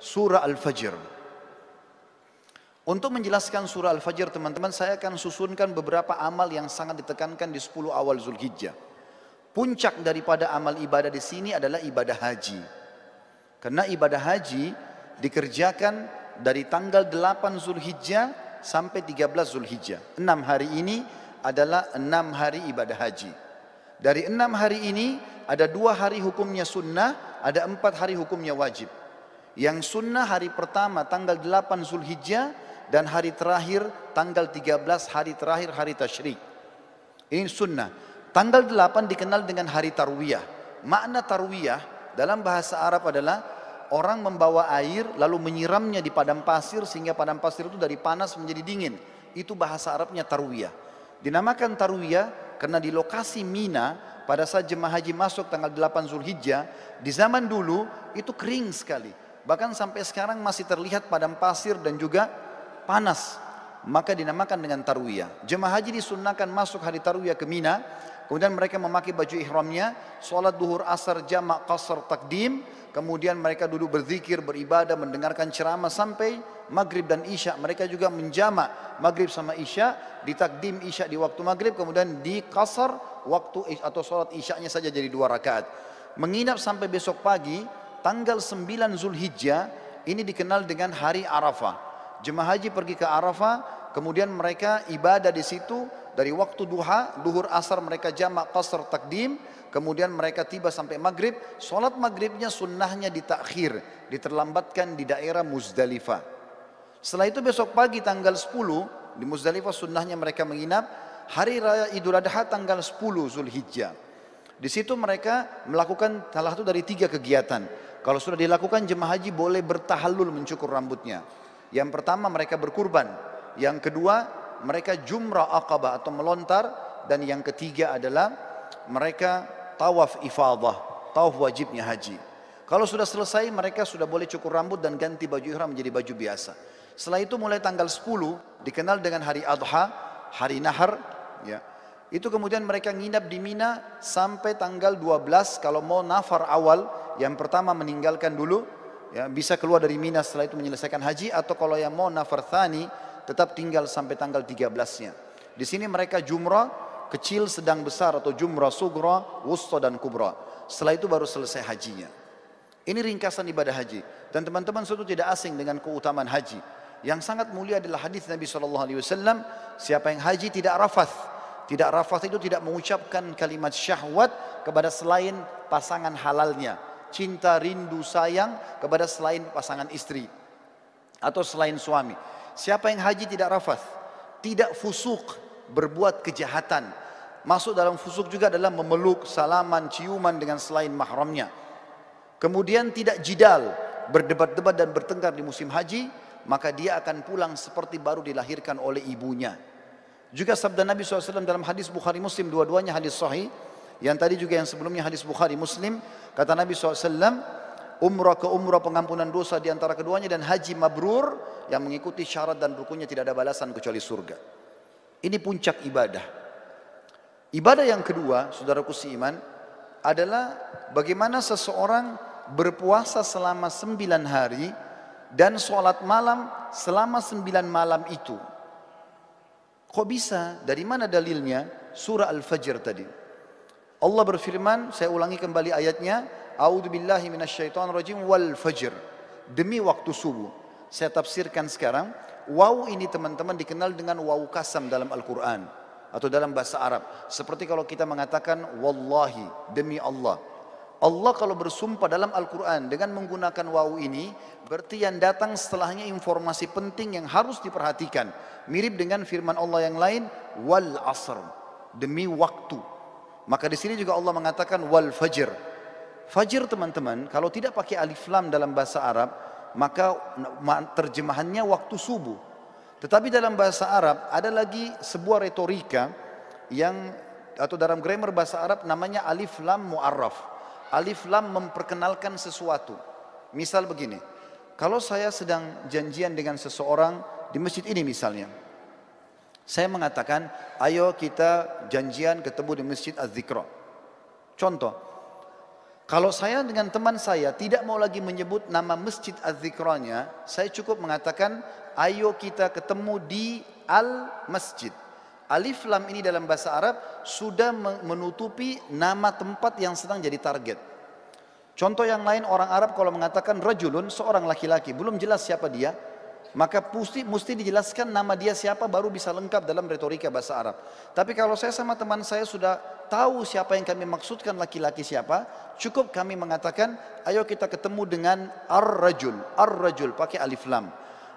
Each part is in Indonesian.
surah Al-Fajr. Untuk menjelaskan surah Al-Fajr teman-teman, saya akan susunkan beberapa amal yang sangat ditekankan di 10 awal Zulhijjah. Puncak daripada amal ibadah di sini adalah ibadah haji. Karena ibadah haji dikerjakan dari tanggal 8 Zulhijjah sampai 13 Zulhijjah. 6 hari ini adalah 6 hari ibadah haji. Dari 6 hari ini ada 2 hari hukumnya sunnah, ada 4 hari hukumnya wajib. Yang sunnah hari pertama tanggal 8 Zulhijjah dan hari terakhir tanggal 13 hari terakhir hari tasyrik. Ini sunnah. Tanggal 8 dikenal dengan hari tarwiyah. Makna tarwiyah dalam bahasa Arab adalah orang membawa air lalu menyiramnya di padang pasir sehingga padang pasir itu dari panas menjadi dingin. Itu bahasa Arabnya tarwiyah. Dinamakan tarwiyah karena di lokasi Mina pada saat jemaah haji masuk tanggal 8 Zulhijjah, di zaman dulu itu kering sekali. Bahkan sampai sekarang masih terlihat padang pasir dan juga panas. Maka dinamakan dengan tarwiyah. Jemaah haji disunnahkan masuk hari tarwiyah ke Mina. Kemudian mereka memakai baju ihramnya. Sholat duhur asar jamak qasar takdim. Kemudian mereka duduk berzikir, beribadah, mendengarkan ceramah sampai maghrib dan isya. Mereka juga menjamak maghrib sama isya. Ditakdim isya di waktu maghrib. Kemudian di qasar waktu atau sholat isyanya saja jadi 2 rakaat. Menginap sampai besok pagi. Tanggal 9 Zulhijjah ini dikenal dengan hari Arafah. Jemaah haji pergi ke Arafah, kemudian mereka ibadah di situ dari waktu duha, duhur asar mereka jamak qasar takdim, kemudian mereka tiba sampai maghrib. Sholat maghribnya sunnahnya ditakhir, diterlambatkan di daerah Muzdalifah. Setelah itu besok pagi tanggal 10 di Muzdalifah sunnahnya mereka menginap. Hari raya Idul Adha tanggal 10 Zulhijjah. Di situ mereka melakukan salah satu dari 3 kegiatan. Kalau sudah dilakukan jemaah haji boleh bertahallul mencukur rambutnya. Yang pertama mereka berkurban. Yang kedua mereka jumrah aqabah atau melontar. Dan yang ketiga adalah mereka tawaf ifadah, tawaf wajibnya haji. Kalau sudah selesai mereka sudah boleh cukur rambut dan ganti baju ihram menjadi baju biasa. Setelah itu mulai tanggal 10 dikenal dengan hari Adha, hari Nahar. Ya. Itu kemudian mereka nginap di Mina sampai tanggal 12 kalau mau nafar awal. Yang pertama meninggalkan dulu, ya, bisa keluar dari Mina setelah itu menyelesaikan haji. Atau kalau yang mau nafar thani tetap tinggal sampai tanggal 13-nya. Di sini mereka jumrah kecil, sedang, besar atau jumrah sugra, wusta dan kubra. Setelah itu baru selesai hajinya. Ini ringkasan ibadah haji. Dan teman-teman sudah tidak asing dengan keutamaan haji. Yang sangat mulia adalah hadis Nabi SAW. Siapa yang haji tidak rafath. Tidak rafath itu tidak mengucapkan kalimat syahwat kepada selain pasangan halalnya. Cinta, rindu, sayang kepada selain pasangan istri. Atau selain suami. Siapa yang haji tidak rafath. Tidak fusuk, berbuat kejahatan. Masuk dalam fusuk juga adalah memeluk, salaman, ciuman dengan selain mahramnya. Kemudian tidak jidal, berdebat-debat dan bertengkar di musim haji. Maka dia akan pulang seperti baru dilahirkan oleh ibunya. Juga sabda Nabi SAW dalam hadis Bukhari Muslim, dua-duanya hadis sahih. Yang tadi juga yang sebelumnya hadis Bukhari Muslim. Kata Nabi SAW, umrah ke umrah pengampunan dosa di antara keduanya dan haji mabrur yang mengikuti syarat dan rukunnya tidak ada balasan kecuali surga. Ini puncak ibadah. Ibadah yang kedua, saudaraku seiman, adalah bagaimana seseorang berpuasa selama 9 hari dan sholat malam selama 9 malam itu. Kok bisa? Dari mana dalilnya? Surah Al-Fajr tadi. Allah berfirman, saya ulangi kembali ayatnya, A'udzubillahi minasyaitonirrajim wal fajr. Demi waktu subuh. Saya tafsirkan sekarang. Waw ini teman-teman dikenal dengan waw kasam dalam Al-Quran. Atau dalam bahasa Arab. Seperti kalau kita mengatakan, Wallahi, demi Allah. Allah kalau bersumpah dalam Al-Quran dengan menggunakan waw ini, berarti yang datang setelahnya informasi penting yang harus diperhatikan. Mirip dengan firman Allah yang lain, wal asr, demi waktu. Maka di sini juga Allah mengatakan wal fajr. Fajr teman-teman, kalau tidak pakai alif lam dalam bahasa Arab, maka terjemahannya waktu subuh. Tetapi dalam bahasa Arab ada lagi sebuah retorika yang atau dalam grammar bahasa Arab namanya alif lam mu'arraf. Alif lam memperkenalkan sesuatu. Misal begini, kalau saya sedang janjian dengan seseorang di masjid ini misalnya, saya mengatakan, ayo kita janjian ketemu di masjid Az-Zikra. Contoh, Kalau saya dengan teman saya tidak mau lagi menyebut nama Masjid Az-Zikranya, saya cukup mengatakan, ayo kita ketemu di Al-Masjid. Alif Lam ini dalam bahasa Arab sudah menutupi nama tempat yang sedang jadi target. Contoh yang lain, orang Arab kalau mengatakan rajulun, seorang laki-laki, belum jelas siapa dia, maka mesti dijelaskan nama dia siapa baru bisa lengkap dalam retorika bahasa Arab. Tapi kalau saya sama teman saya sudah tahu siapa yang kami maksudkan laki-laki siapa, cukup kami mengatakan, ayo kita ketemu dengan ar-rajul. Ar-rajul pakai alif lam.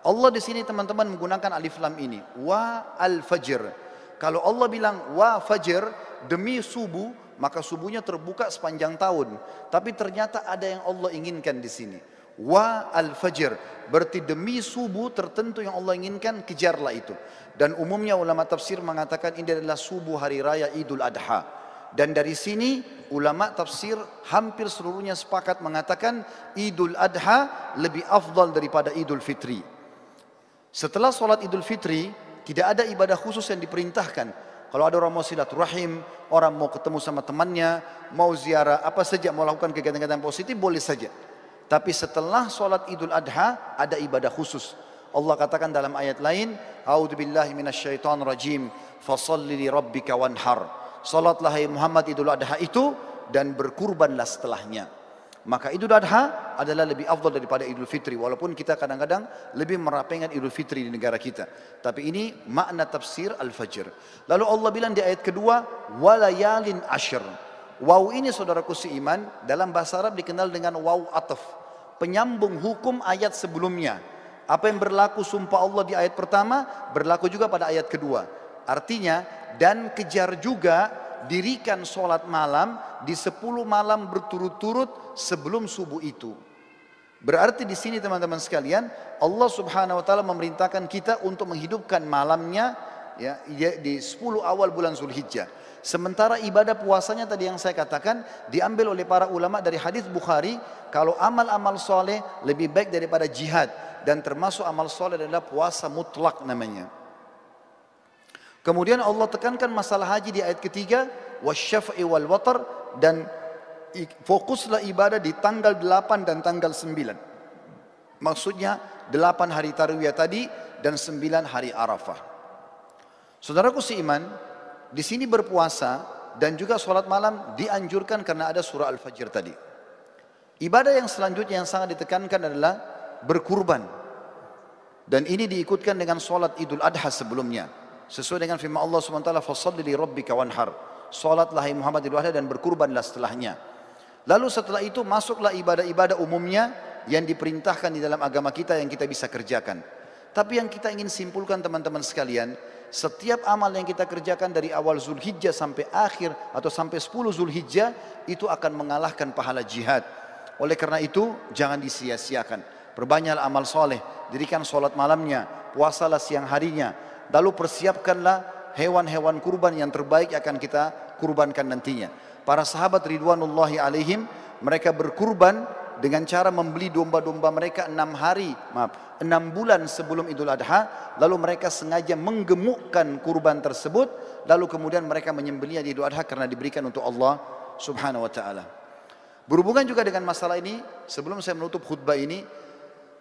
Allah di sini teman-teman menggunakan alif lam ini. Wa al-fajr. Kalau Allah bilang wa fajr, demi subuh, maka subuhnya terbuka sepanjang tahun. Tapi ternyata ada yang Allah inginkan di sini. Wa al-fajr, berarti demi subuh tertentu yang Allah inginkan, kejarlah itu. Dan umumnya ulama tafsir mengatakan ini adalah subuh hari raya Idul Adha. Dan dari sini ulama tafsir hampir seluruhnya sepakat mengatakan Idul Adha lebih afdal daripada Idul Fitri. Setelah sholat Idul Fitri tidak ada ibadah khusus yang diperintahkan. Kalau ada orang mau silaturahim, orang mau ketemu sama temannya, mau ziarah, apa saja, mau lakukan kegiatan-kegiatan positif, boleh saja. Tapi setelah sholat Idul Adha ada ibadah khusus. Allah katakan dalam ayat lain, A'udzubillahi minasyaitonir rajim, fasholli li rabbika wanhar. Salatlah hai Muhammad Idul Adha itu dan berkurbanlah setelahnya. Maka Idul Adha adalah lebih afdal daripada Idul Fitri, walaupun kita kadang-kadang lebih merapengan Idul Fitri di negara kita. Tapi ini makna tafsir Al-Fajr. Lalu Allah bilang di ayat kedua, walayalin ashr. Waw ini saudaraku seiman dalam bahasa Arab dikenal dengan waw ataf, penyambung hukum ayat sebelumnya. Apa yang berlaku sumpah Allah di ayat pertama berlaku juga pada ayat kedua. Artinya, dan kejar juga dirikan sholat malam di 10 malam berturut-turut sebelum subuh itu. Berarti di sini teman-teman sekalian, Allah Subhanahu wa taala memerintahkan kita untuk menghidupkan malamnya ya di 10 awal bulan Zulhijjah. Sementara ibadah puasanya tadi yang saya katakan diambil oleh para ulama dari hadis Bukhari, kalau amal-amal soleh lebih baik daripada jihad, dan termasuk amal soleh adalah puasa mutlak namanya. Kemudian Allah tekankan masalah haji di ayat ketiga, wasyaf'i wal watar, dan fokuslah ibadah di tanggal 8 dan tanggal 9. Maksudnya 8 hari tarwiyah tadi dan 9 hari Arafah. Saudaraku seiman, di sini berpuasa dan juga sholat malam dianjurkan karena ada surah Al-Fajr tadi. Ibadah yang selanjutnya yang sangat ditekankan adalah berkurban. Dan ini diikutkan dengan sholat Idul Adha sebelumnya. Sesuai dengan firman Allah SWT, fasholli li rabbika wanhar. Sholatlah hai Muhammad Idul Adha dan berkurbanlah setelahnya. Lalu setelah itu masuklah ibadah-ibadah umumnya yang diperintahkan di dalam agama kita yang kita bisa kerjakan. Tapi yang kita ingin simpulkan teman-teman sekalian, setiap amal yang kita kerjakan dari awal Zulhijjah sampai akhir atau sampai 10 Zulhijjah itu akan mengalahkan pahala jihad. Oleh karena itu jangan disia-siakan. Perbanyaklah amal soleh, dirikan sholat malamnya, puasalah siang harinya. Lalu persiapkanlah hewan-hewan kurban yang terbaik akan kita kurbankan nantinya. Para sahabat ridwanullahi alaihim, mereka berkurban dengan cara membeli domba-domba mereka 6 bulan sebelum Idul Adha. Lalu mereka sengaja menggemukkan kurban tersebut, lalu kemudian mereka menyembelihnya di Idul Adha karena diberikan untuk Allah Subhanahu wa taala. Berhubungan juga dengan masalah ini, sebelum saya menutup khutbah ini,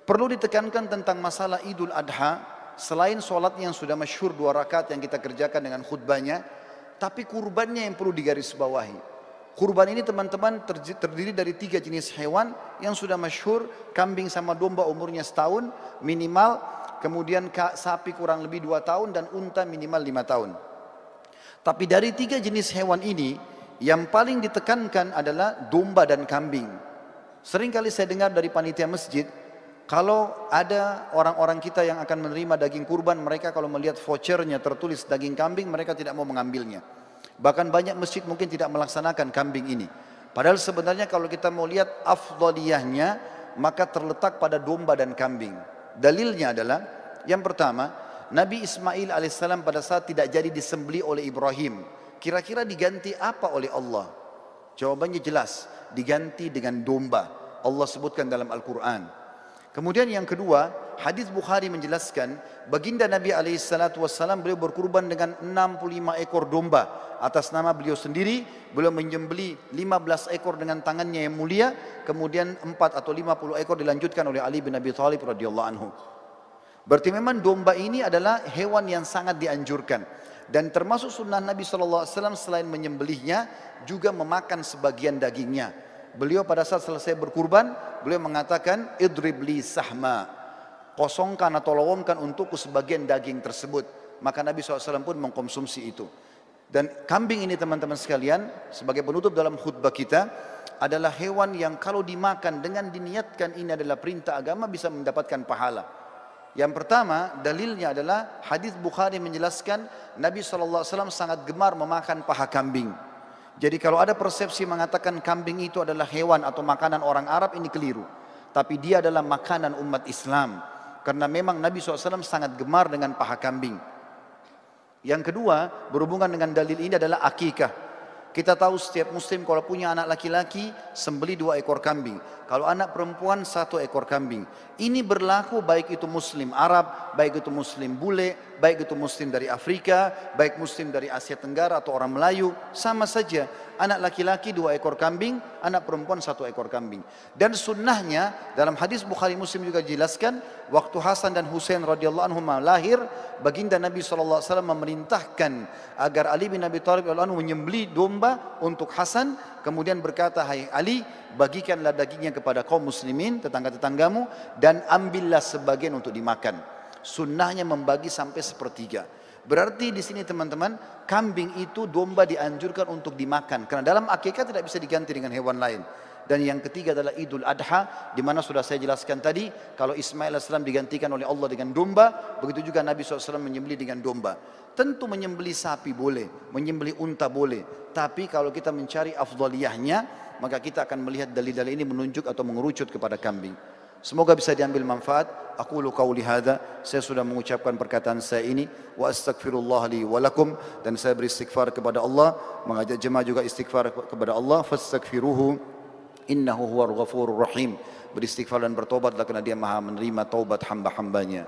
perlu ditekankan tentang masalah Idul Adha. Selain sholatnya yang sudah masyhur 2 rakaat yang kita kerjakan dengan khutbahnya, tapi kurbannya yang perlu digarisbawahi. Kurban ini teman-teman terdiri dari 3 jenis hewan yang sudah masyhur, kambing sama domba umurnya setahun minimal, kemudian sapi kurang lebih 2 tahun dan unta minimal 5 tahun. Tapi dari 3 jenis hewan ini, yang paling ditekankan adalah domba dan kambing. Seringkali saya dengar dari panitia masjid, kalau ada orang-orang kita yang akan menerima daging kurban, mereka kalau melihat vouchernya tertulis daging kambing, mereka tidak mau mengambilnya. Bahkan banyak masjid mungkin tidak melaksanakan kambing ini. Padahal sebenarnya kalau kita mau lihat afdaliyahnya, maka terletak pada domba dan kambing. Dalilnya adalah, yang pertama, Nabi Ismail alaihissalam pada saat tidak jadi disembelih oleh Ibrahim, kira-kira diganti apa oleh Allah? Jawabannya jelas, diganti dengan domba. Allah sebutkan dalam Al-Quran. Kemudian yang kedua, hadis Bukhari menjelaskan, baginda Nabi SAW beliau berkurban dengan 65 ekor domba atas nama beliau sendiri. Beliau menyembelih 15 ekor dengan tangannya yang mulia, kemudian 4 atau 50 ekor dilanjutkan oleh Ali bin Abi Thalib radhiyallahu anhu. Berarti memang domba ini adalah hewan yang sangat dianjurkan, dan termasuk sunnah Nabi SAW selain menyembelihnya juga memakan sebagian dagingnya. Beliau pada saat selesai berkurban, beliau mengatakan, idrib li sahma, kosongkan atau lowongkan untukku sebagian daging tersebut. Maka Nabi SAW pun mengkonsumsi itu. Dan kambing ini teman-teman sekalian, sebagai penutup dalam khutbah kita, adalah hewan yang kalau dimakan dengan diniatkan ini adalah perintah agama bisa mendapatkan pahala. Yang pertama, dalilnya adalah hadis Bukhari menjelaskan Nabi SAW sangat gemar memakan paha kambing. Jadi kalau ada persepsi mengatakan kambing itu adalah hewan atau makanan orang Arab, ini keliru. Tapi dia adalah makanan umat Islam. Karena memang Nabi SAW sangat gemar dengan paha kambing. Yang kedua, berhubungan dengan dalil ini adalah akikah. Kita tahu setiap muslim kalau punya anak laki-laki, sembelih 2 ekor kambing. Kalau anak perempuan 1 ekor kambing. Ini berlaku baik itu muslim Arab, baik itu muslim bule, baik itu muslim dari Afrika, baik muslim dari Asia Tenggara atau orang Melayu. Sama saja, anak laki-laki 2 ekor kambing, anak perempuan 1 ekor kambing. Dan sunnahnya dalam hadis Bukhari Muslim juga dijelaskan, waktu Hasan dan Husain radhiyallahu anhum lahir, baginda Nabi SAW memerintahkan agar Ali bin Abi Thalib radhiyallahu anhu menyembelih domba untuk Hasan, kemudian berkata, hai Ali, bagikanlah dagingnya kepada kaum muslimin, tetangga-tetanggamu, dan ambillah sebagian untuk dimakan. Sunnahnya membagi sampai 1/3. Berarti di sini teman-teman, kambing itu domba dianjurkan untuk dimakan, karena dalam akikah tidak bisa diganti dengan hewan lain. Dan yang ketiga adalah Idul Adha, di mana sudah saya jelaskan tadi, kalau Ismail AS digantikan oleh Allah dengan domba, begitu juga Nabi SAW menyembelih dengan domba. Tentu menyembelih sapi boleh, menyembelih unta boleh, tapi kalau kita mencari afdaliyahnya, maka kita akan melihat dalil-dalil ini menunjuk atau mengerucut kepada kambing. Semoga bisa diambil manfaat. Aqulu qauli hadza, saya sudah mengucapkan perkataan saya ini, wa astaghfirullah li wa lakum, dan saya beristighfar kepada Allah, mengajak jemaah juga istighfar kepada Allah, fastaghfiruhu innahu huwal ghafurur rahim. Beristighfar dan bertobatlah karena Dia Maha menerima taubat hamba-hambanya.